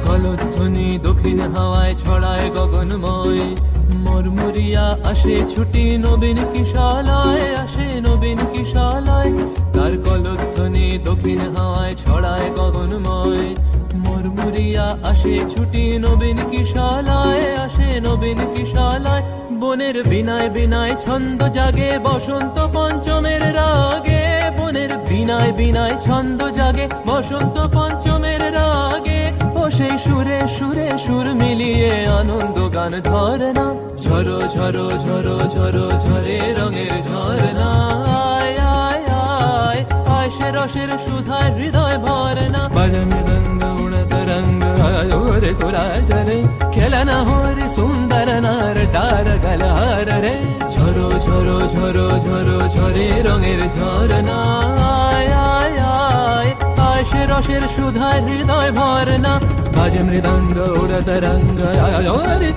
কলধ্বনি দক্ষিণ হাওয়ায় ছড়ায় গগনময়, মরমরিয়া আসে ছুটি নবীন কিশালয়, আসে নবীন কিশালয়। তার কলধ্বনি দক্ষিণ হাওয়ায় ছড়ায় গগনময়, মরমরিয়া আসে ছুটি নবীন কিশালয়, আসে নবীন কিশালয়। বনের বিনায় বিনায় ছন্দ জাগে বসন্ত পঞ্চমের রাগে, বনের বিনায় বিনায় ছন্দ জাগে বসন্ত পঞ্চমের রাগে। ও সেই সুরে সুরে সুর মিলিয়ে আনন্দ গান ধরে না, ঝরো ঝরো ঝরো ঝরো ঝরে রঙের ঝরনা। আয় আয় আয় আয় সে রসের সুধায় হৃদয় ভরে না। বাজে মৃদঙ্গ উড়ত রঙ্গ আয় রে তোরা চলে, খেলনা हो रे सुंदर नार डार गलहार रे। ঝরো ঝরো ঝরো ঝরো ঝরে রঙের ঝরনা। আয় আয় আয় আয় সে রসের সুধায় হৃদয় ভরে না। বাজে মৃদঙ্গ উড়ত রঙ্গ আয় রে